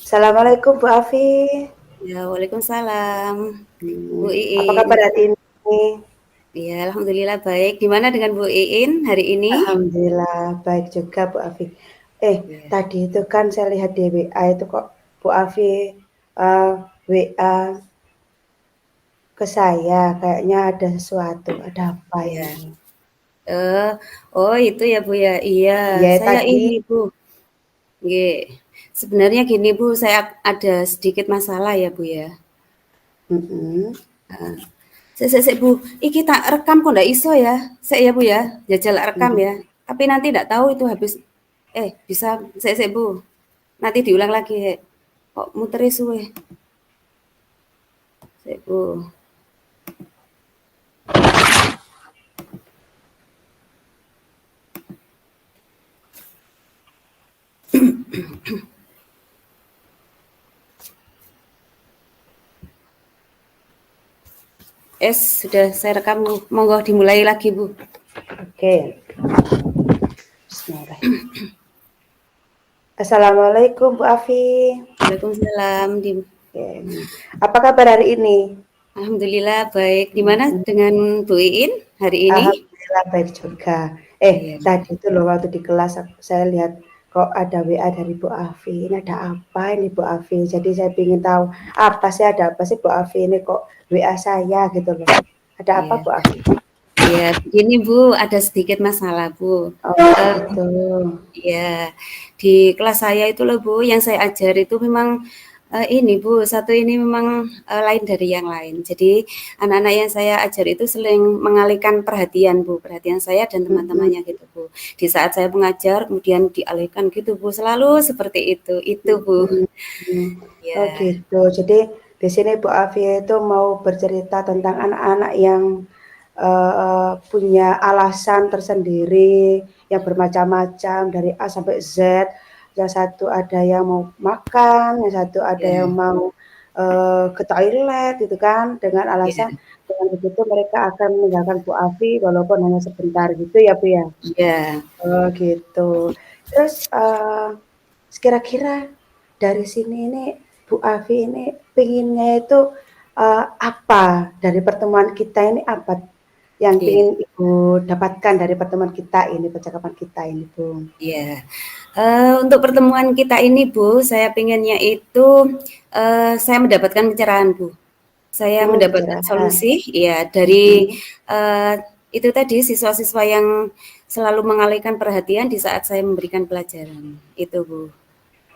Assalamualaikum Bu Afi. Ya, waalaikumsalam, Bu Apa Iin. kabar hari ini? Ya, alhamdulillah baik. Gimana dengan Bu Iin hari ini? Alhamdulillah baik juga Bu Afi. Ya, Tadi itu kan saya lihat di WA itu kok Bu Afi WA ke saya, kayaknya ada sesuatu. Ada apa ya. ini? Oh itu ya Bu ya. Iya, Ya saya tadi, ini Bu. Nggih. Sebenarnya gini Bu, saya ada sedikit masalah ya Bu ya. mm-mm, Sik Bu, iki tak rekam kok ndak iso ya. Sik ya Bu ya, jajal rekam mm. ya. Tapi nanti ndak tahu itu habis bisa sik Bu. Nanti diulang lagi. Sik. Kok muternya suwe. Sik Bu. Sudah saya rekam Bu. Monggo dimulai lagi Bu. Oke. Bismillahirrahmanirrahim. Assalamualaikum Bu Afi. Waalaikumsalam. Oke. Apa kabar hari ini? Alhamdulillah baik. Gimana Mm. dengan Bu Iin hari ini? Alhamdulillah baik juga. Iya. Tadi itu loh waktu di kelas saya lihat kok ada WA dari Bu Afi. Ini ada apa ini Bu Afi? Jadi saya ingin tahu ada apa sih Bu Afi ini kok WA saya gitu loh. Ada apa Iya. Bu Afi? Iya, gini Bu, ada sedikit masalah Bu. Oh Eh, gitu. ya, di kelas saya itu loh Bu, yang saya ajar itu memang ini Bu, satu ini memang lain dari yang lain. Jadi anak-anak yang saya ajar itu sering mengalihkan perhatian Bu, perhatian saya dan Mm-mm. teman-temannya gitu Bu. Di saat saya mengajar kemudian dialihkan gitu Bu, selalu seperti itu. Itu Bu. Mm-mm. Oh Ya, gitu. Jadi di sini Bu Afi itu mau bercerita tentang anak-anak yang punya alasan tersendiri yang bermacam-macam dari A sampai Z. Yang satu ada yang mau makan, yang satu ada yang ya, mau ke toilet gitu kan, dengan alasan ya, dengan begitu mereka akan meninggalkan Bu Afi walaupun hanya sebentar gitu ya Bu ya. ya. Oh gitu. Terus kira-kira dari sini ini Bu Afi ini pinginnya itu apa dari pertemuan kita ini apa yang Iya, ingin Ibu dapatkan dari pertemuan kita ini, percakapan kita ini, Bu? iya. Untuk pertemuan kita ini, Bu, saya pengennya itu, saya mendapatkan pencerahan, Bu. Saya mendapatkan Pencerahan. solusi, ya dari, Mhm. eee, itu tadi siswa-siswa yang selalu mengalihkan perhatian di saat saya memberikan pelajaran, itu, Bu.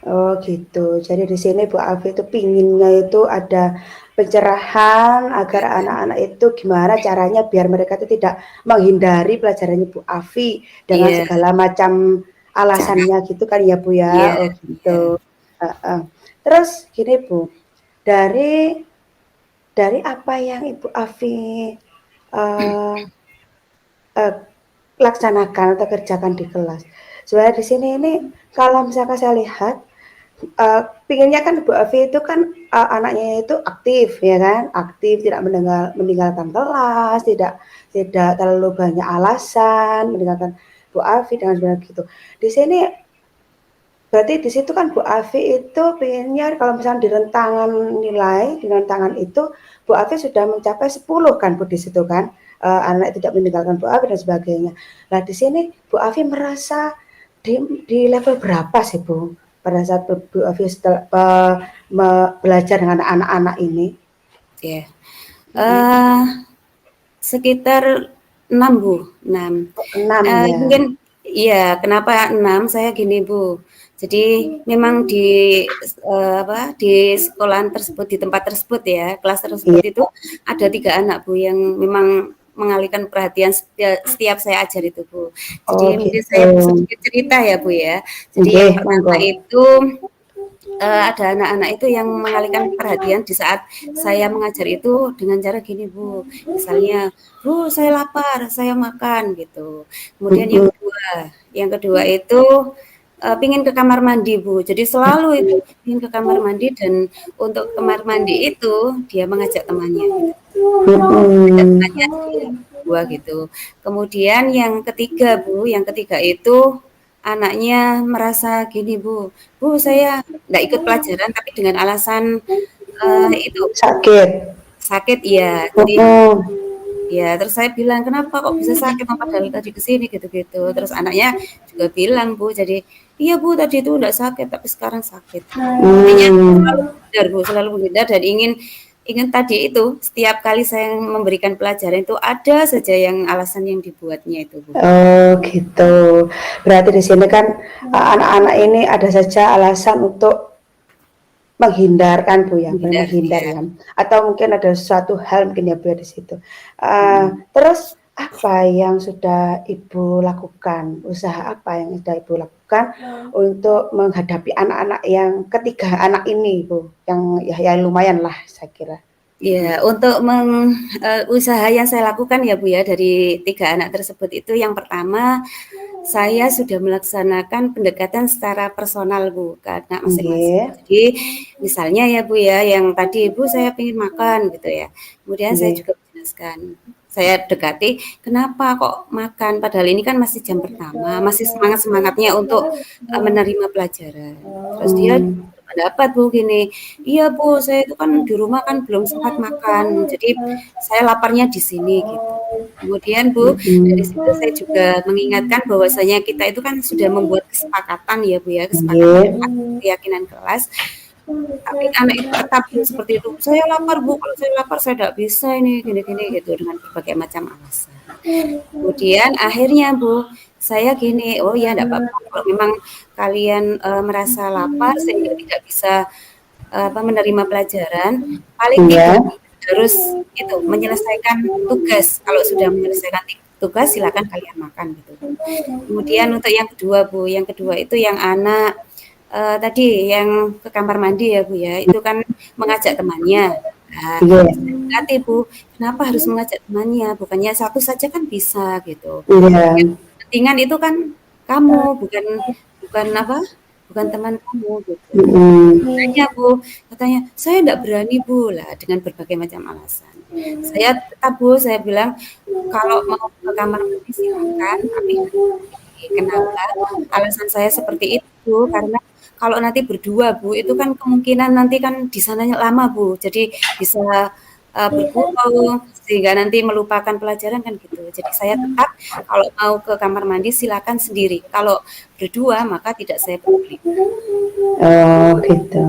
Oh gitu. Jadi di sini Bu Afi itu pinginnya itu ada pencerahan agar anak-anak itu gimana caranya biar mereka itu tidak menghindari pelajarannya Bu Afi dengan Iya, segala macam alasannya gitu kan ya Bu ya. iya, Oh iya, gitu. Heeh. Terus gini Bu, dari apa yang Ibu Afi eh, eh, laksanakan atau kerjakan di kelas. Sebenarnya di sini ini kalau misalkan saya lihat pinginnya kan Bu Afi itu kan anaknya itu aktif ya kan, aktif tidak meninggalkan kelas, tidak tidak terlalu banyak alasan meninggalkan Bu Afi dengan sebenarnya gitu. Di sini berarti di situ kan Bu Afi itu pinginnya kalau misalnya di rentangan nilai, di rentangan itu Bu Afi sudah mencapai 10 kan Bu di situ kan, anak tidak meninggalkan Bu Afi dan sebagainya. Nah di sini Bu Afi merasa di level berapa sih Bu? Pada saat Bu Afi setelah belajar dengan anak-anak ini? iya. Mm-mm. Sekitar 6 Bu, 6. 6 ya. Mungkin iya, kenapa 6? Saya gini Bu, jadi memang di sekolahan tersebut, di tempat tersebut ya, kelas tersebut Iya. itu ada 3 anak Bu yang memang mengalihkan perhatian setiap saya ajar itu Bu. Jadi Oh mungkin gitu. saya sedikit cerita ya Bu ya. Jadi yang Nggih, pertama monggo. itu ada anak-anak itu yang mengalihkan perhatian di saat saya mengajar itu dengan cara gini Bu, misalnya, "Bu, saya lapar, saya makan," gitu. Kemudian Mm-mm. yang kedua itu, pingin ke kamar mandi Bu. Jadi selalu itu ingin ke kamar mandi dan untuk kamar mandi itu dia mengajak temannya gitu, mengajak Mm-mm. temannya dia berdua gitu. Kemudian yang ketiga Bu, yang ketiga itu anaknya merasa gini, Bu, "Bu, saya nggak ikut pelajaran tapi dengan alasan, itu, Sakit. sakit." Iya, jadi Mm-mm. ya, terus saya bilang, "Kenapa kok bisa sakit, Mama padahal tadi ke sini?" Gitu-gitu. Terus anaknya juga bilang, Bu, jadi, "Iya, Bu, tadi itu enggak sakit, tapi sekarang sakit." Intinya selalu Hmm. menghindar, Bu, selalu menghindar dan ingin ingin tadi itu, setiap kali saya memberikan pelajaran itu ada saja yang alasan yang dibuatnya itu, Bu. Oh gitu. Berarti di sini kan anak-anak ini ada saja alasan untuk menghindarkan Bu ya, Menghindar, menghindar ya. ya. Atau mungkin ada suatu hal mungkin ya Bu ya di situ. Terus apa yang sudah Ibu lakukan? Usaha apa yang sudah Ibu lakukan untuk menghadapi anak-anak yang ketiga anak ini Bu, yang ya lumayan lah saya kira. Ya, untuk usaha yang saya lakukan ya Bu ya, dari 3 anak tersebut itu yang pertama, saya sudah melaksanakan pendekatan secara personal Bu, ke anak masing-masing. Nggih, Jadi misalnya ya Bu ya, yang tadi Bu saya pengen makan gitu ya, kemudian saya nggih, juga menjelaskan, saya dekati, "Kenapa kok makan? Padahal ini kan masih jam pertama, masih semangat-semangatnya untuk, menerima pelajaran." Terus dia mmm, berpendapat Bu gini, "Iya Bu, saya itu kan di rumah kan belum sempat makan, jadi saya laparnya di sini," gitu. Kemudian Bu, dari mhm, situ saya juga mengingatkan bahwasanya kita itu kan sudah membuat kesepakatan ya Bu ya, kesepakatan nggih, keyakinan kelas, tapi anak itu tetap seperti itu, "Saya lapar Bu, kalau saya lapar saya nggak bisa ini, gini-gini," gitu, dengan berbagai macam alasan. Kemudian akhirnya Bu, saya gini, "Oh ya nggak apa-apa kalau memang kalian, merasa lapar sehingga tidak bisa, menerima pelajaran, paling iya, tidak harus itu, menyelesaikan tugas. Kalau sudah menyelesaikan tugas silakan kalian makan," gitu Bu. Kemudian untuk yang kedua Bu, yang kedua itu yang anak, tadi yang ke kamar mandi ya Bu ya, itu kan mengajak temannya. Nah, iya, saya dekati Bu, kenapa harus mengajak temannya, bukannya satu saja kan bisa gitu. Yang iya, kepentingan itu kan kamu, bukan bukan apa, bukan teman kamu gitu. mhm, Makanya Bu, katanya, "Saya ndak berani Bu," lah dengan berbagai macam alasan. Saya tetap Bu, saya bilang, "Kalau mau ke kamar mandi silakan, tapi harus sendiri." Kenapa? Alasan saya seperti itu Bu, karena kalau nanti berdua Bu, itu kan kemungkinan nanti kan di sananya lama Bu, jadi bisa, bergurau, sehingga nanti melupakan pelajaran kan gitu. Jadi saya tetap kalau mau ke kamar mandi silakan sendiri, kalau berdua maka tidak saya perbolehkan. oh gitu,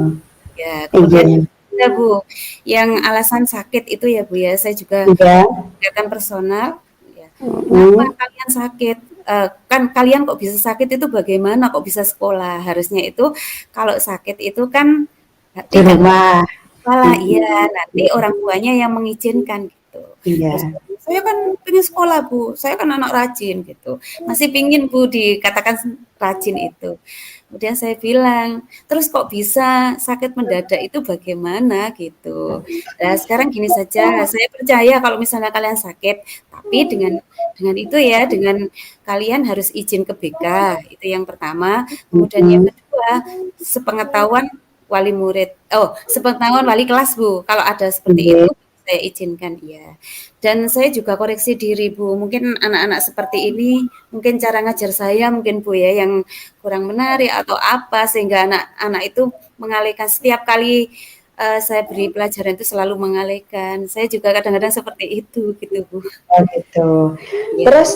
Ya, kemudian iya, ada Bu, yang alasan sakit itu ya Bu ya, saya juga iya, pendekatan personal, ya. "Kenapa mhm, kalian sakit? Kan kalian kok bisa sakit itu bagaimana kok bisa sekolah? Harusnya itu kalau sakit itu kan di tidak rumah, sekolah, iya, mhm, nanti orang tuanya yang mengizinkan gitu. Terus iya, "Saya kan pengen sekolah Bu, saya kan anak rajin," gitu. Masih pingin Bu dikatakan rajin itu. Kemudian saya bilang, "Terus kok bisa sakit mendadak itu bagaimana?" Gitu. Nah sekarang gini saja, saya percaya kalau misalnya kalian sakit, tapi dengan itu ya, dengan kalian harus izin ke BK, itu yang pertama. Kemudian yang mhm, kedua, sepengetahuan wali murid, sepengetahuan wali kelas Bu, kalau ada seperti nggih, itu saya izinkan, iya. Dan saya juga koreksi diri Bu, mungkin anak-anak seperti ini, mungkin cara ngajar saya mungkin Bu ya, yang kurang menarik atau apa, sehingga anak-anak itu mengalihkan setiap kali, saya beri pelajaran itu selalu mengalihkan. Saya juga kadang-kadang seperti itu, gitu Bu. oh gitu. Iya, Terus,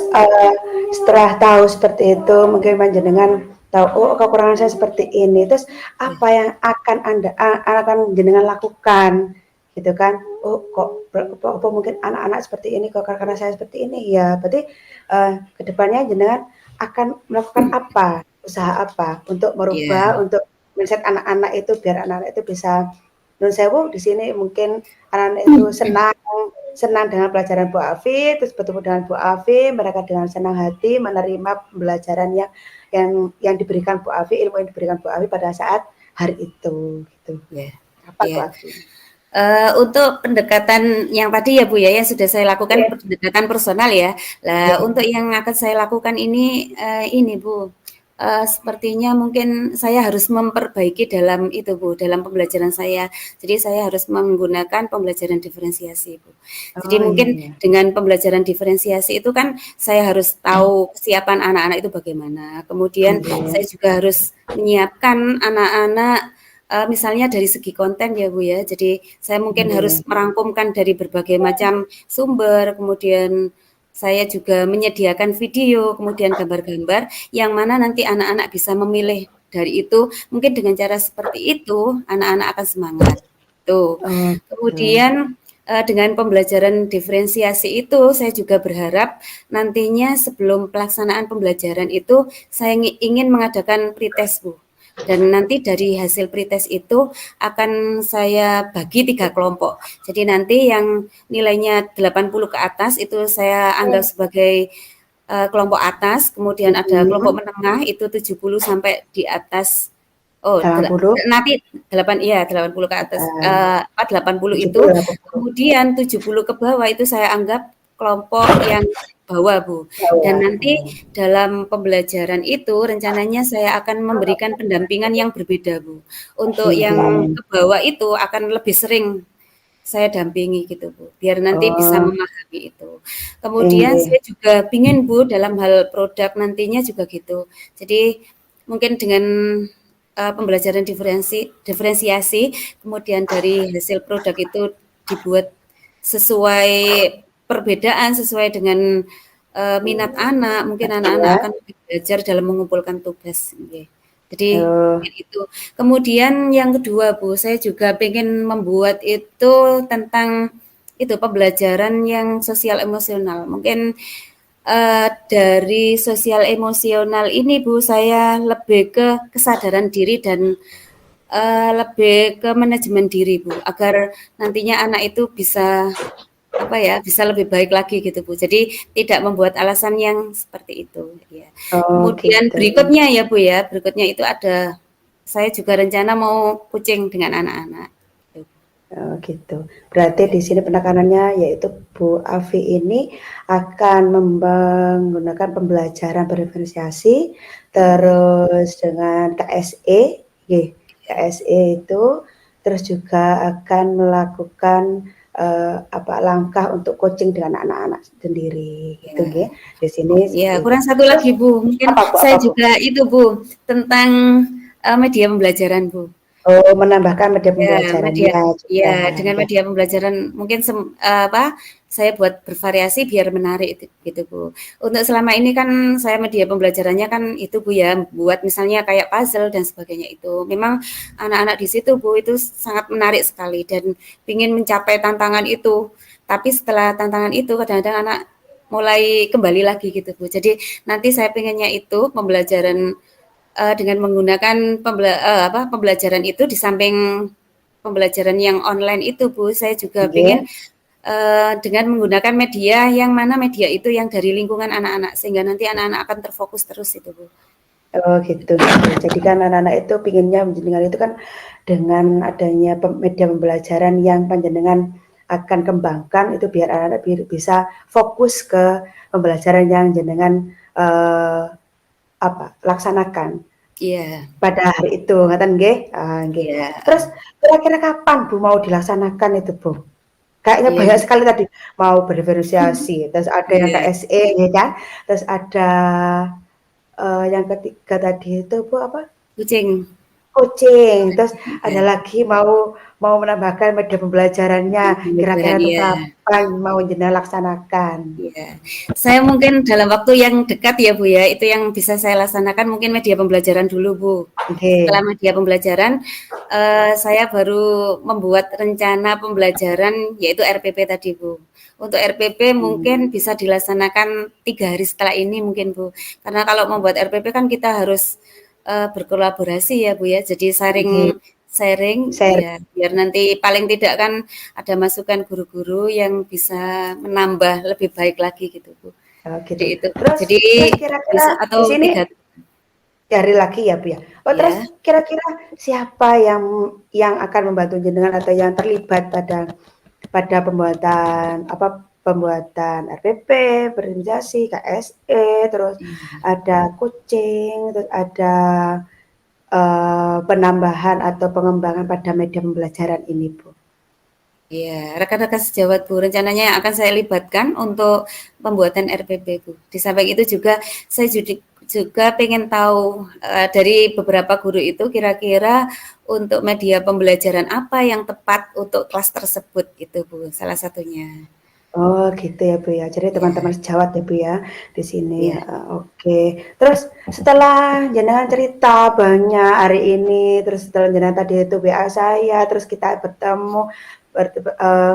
setelah tahu seperti itu mungkin panjenengan tahu, oh kekurangan saya seperti ini, terus iya, apa yang akan Anda akan jenengan lakukan, gitu kan. Oh kok apa mungkin anak-anak seperti ini kok karena saya seperti ini, ya berarti, ke depannya jenengan akan melakukan apa, usaha apa untuk iya, merubah, untuk mindset anak-anak itu biar anak-anak itu bisa nuwun sewu di sini mungkin anak-anak itu senang senang dengan pelajaran Bu Afi, terus bertemu dengan Bu Afi, mereka dengan senang hati menerima pembelajaran yang diberikan Bu Afi, ilmu yang diberikan Bu Afi pada saat hari itu, gitu. iya, Apa iya. Bu Afi? Untuk pendekatan yang tadi ya Bu ya, yang sudah saya lakukan Iya, pendekatan personal ya. Lah iya, untuk yang akan saya lakukan ini Bu, sepertinya mungkin saya harus memperbaiki dalam itu, Bu, dalam pembelajaran saya. Jadi saya harus menggunakan pembelajaran diferensiasi, Bu. Jadi Oh, iya mungkin iya. dengan pembelajaran diferensiasi itu kan saya harus tahu kesiapan anak-anak itu bagaimana. Kemudian Nggih. saya juga harus menyiapkan anak-anak, misalnya dari segi konten ya, Bu, ya. Jadi saya mungkin harus Nggih. merangkumkan dari berbagai macam sumber, kemudian saya juga menyediakan video, kemudian gambar-gambar yang mana nanti anak-anak bisa memilih dari itu. Mungkin dengan cara seperti itu anak-anak akan semangat. Tuh. Oh, gitu. Kemudian dengan pembelajaran diferensiasi itu saya juga berharap nantinya sebelum pelaksanaan pembelajaran itu saya ingin mengadakan pretest, Bu. Dan nanti dari hasil pretest itu akan saya bagi 3 kelompok. Jadi nanti yang nilainya 80 ke atas itu saya anggap sebagai kelompok atas, kemudian ada Mhm. kelompok menengah itu 70 sampai di atas. Oh, 80, nanti 8, iya 80 ke atas, 80 itu, 70, 80. kemudian 70 ke bawah itu saya anggap kelompok yang bawah, Bu. Dan Bawah. nanti dalam pembelajaran itu rencananya saya akan memberikan pendampingan yang berbeda, Bu. Untuk yang Nggih. ke bawah itu akan lebih sering saya dampingi gitu, Bu, biar nanti bisa Oh, memahami itu. Kemudian nggih. saya juga pingin, Bu, dalam hal produk nantinya juga gitu. Jadi mungkin dengan, pembelajaran diferensiasi, kemudian dari hasil produk itu dibuat sesuai perbedaan, sesuai dengan, minat anak, mungkin anak-anak Iya. akan lebih belajar dalam mengumpulkan tugas, nggih. Jadi Oh, mungkin itu. Kemudian yang kedua, Bu, saya juga pengen membuat itu tentang itu pembelajaran yang sosial emosional. Mungkin dari sosial emosional ini, Bu, saya lebih ke kesadaran diri dan lebih ke manajemen diri, Bu, agar nantinya anak itu bisa apa ya, bisa lebih baik lagi gitu, Bu. Jadi tidak membuat alasan yang seperti itu, ya. oh Kemudian gitu. berikutnya ya, Bu, ya, berikutnya itu ada saya juga rencana mau kucing dengan anak-anak. Gitu. Oh gitu. Berarti Ya. di sini penekanannya yaitu Bu Afi ini akan menggunakan pembelajaran berdiferensiasi, Mhm. terus dengan KSE, nggih, KSE itu, terus juga akan melakukan, apa, langkah untuk coaching dengan anak-anak sendiri, gitu nggih, Ya. di sini Ya, seperti itu. kurang satu Terus lagi, Bu, mungkin saya apa, Bu? juga itu, Bu, tentang, media pembelajaran, Bu. Oh, menambahkan media Ya, media pembelajarannya juga, ya, dengan nggih. media pembelajaran mungkin apa, saya buat bervariasi biar menarik itu gitu, Bu. Untuk selama ini kan saya media pembelajarannya kan itu, Bu, ya, buat misalnya kayak puzzle dan sebagainya itu. Memang anak-anak di situ, Bu, itu sangat menarik sekali dan ingin mencapai tantangan itu. Tapi setelah tantangan itu kadang-kadang anak mulai kembali lagi gitu, Bu. Jadi nanti saya pengennya itu pembelajaran dengan menggunakan pembelajaran itu di samping pembelajaran yang online itu, Bu, saya juga Nggih. pengen dengan menggunakan media yang mana media itu yang dari lingkungan anak-anak sehingga nanti anak-anak akan terfokus terus itu, Bu. Oh gitu gitu. Jadi kan anak-anak itu pinginnya menjenengan itu kan dengan adanya media pembelajaran yang panjenengan akan kembangkan itu biar anak-anak bisa fokus ke pembelajaran yang jenengan eh, apa laksanakan Iya, pada hari itu, ngaten nggih? Ah, nggih. iya, Terus kira-kira kapan Bu mau dilaksanakan itu Bu? Kayaknya iya, banyak sekali tadi mau berdiferensiasi, terus ada yang iya, KSE ya kan, terus ada yang ketiga tadi itu Bu apa? kucing. Kucing, terus ada Iya, lagi mau mau menambahkan media pembelajarannya, kira-kira pembelajaran untuk iya. kapan mau jenengan laksanakan? Iya, saya mungkin dalam waktu yang dekat ya, Bu, ya, itu yang bisa saya laksanakan mungkin media pembelajaran dulu, Bu. Setelah Nggih, media pembelajaran, saya baru membuat rencana pembelajaran yaitu RPP tadi, Bu. Untuk RPP mmm, mungkin bisa dilaksanakan 3 hari setelah ini mungkin, Bu. Karena kalau membuat RPP kan kita harus, berkolaborasi ya, Bu, ya. Jadi nggih, sharing share ya, biar nanti paling tidak kan ada masukan guru-guru yang bisa menambah lebih baik lagi gitu, Bu. Jadi gitu. itu. Terus Jadi terus kira-kira bisa di atau sini 3 cari lagi ya, Bu, ya? Oh, terus ya. kira-kira siapa yang akan membantu jenengan atau yang terlibat pada pada pembuatan apa pembuatan RPP, berorganisasi, KSE, terus Iya. ada coaching, terus ada penambahan atau pengembangan pada media pembelajaran ini, Bu. Iya, rekan-rekan sejawat Bu, rencananya akan saya libatkan untuk pembuatan RPP Bu. Di samping itu juga saya juga pengen tahu dari beberapa guru itu kira-kira untuk media pembelajaran apa yang tepat untuk kelas tersebut itu Bu, salah satunya. Oh gitu ya Bu ya, jadi teman-teman Ya, sejawat ya Bu ya di sini. ya, Oke. Terus setelah jenengan cerita banyak hari ini, terus setelah jenengan tadi itu WA saya, terus kita bertemu,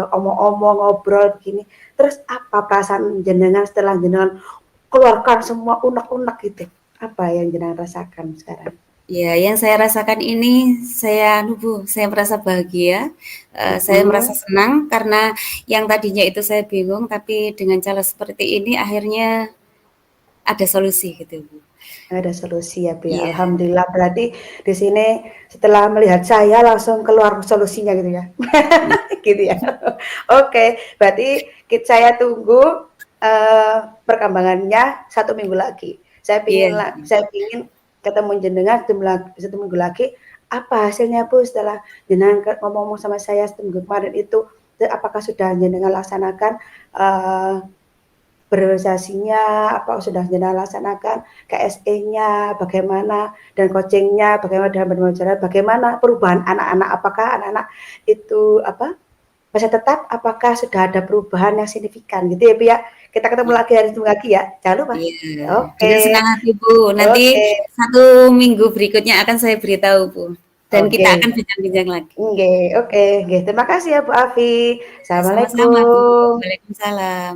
omong-omong, ngobrol begini. Terus apa perasaan jenengan setelah jenengan keluarkan semua unek-unek gitu? Apa yang jenengan rasakan sekarang? ya, yang saya rasakan ini saya merasa bahagia, saya merasa Mhm. senang karena yang tadinya itu saya bingung, tapi dengan cara seperti ini akhirnya ada solusi gitu Bu. Ada solusi ya, Bu, ya. Iya, Alhamdulillah berarti di sini setelah melihat saya langsung keluar solusinya gitu ya. Gitu ya. Oke, berarti saya tunggu perkembangannya 1 minggu lagi. iya, Saya pingin ketemu jenengan 1 minggu lagi. Apa hasilnya Bu setelah jenengan ngomong-ngomong sama saya 1 minggu kemarin itu? Apakah sudah jenengan laksanakan berorganisasinya, apa sudah jenengan laksanakan, KSE-nya bagaimana, dan coaching-nya bagaimana dalam berbicara, bagaimana perubahan anak-anak, apakah anak-anak itu apa masih tetap, apakah sudah ada perubahan yang signifikan gitu ya Bu ya. Kita ketemu lagi hari Jumat lagi ya, jangan lupa. iya. Oke, Dengan senang hati Bu. Nanti oke, 1 minggu berikutnya akan saya beritahu Bu. Dan kita oke, akan bincang-bincang lagi. oke, oke, oke. Terima kasih ya Bu Afi. Sama-sama Bu. Assalamualaikum. Waalaikumsalam.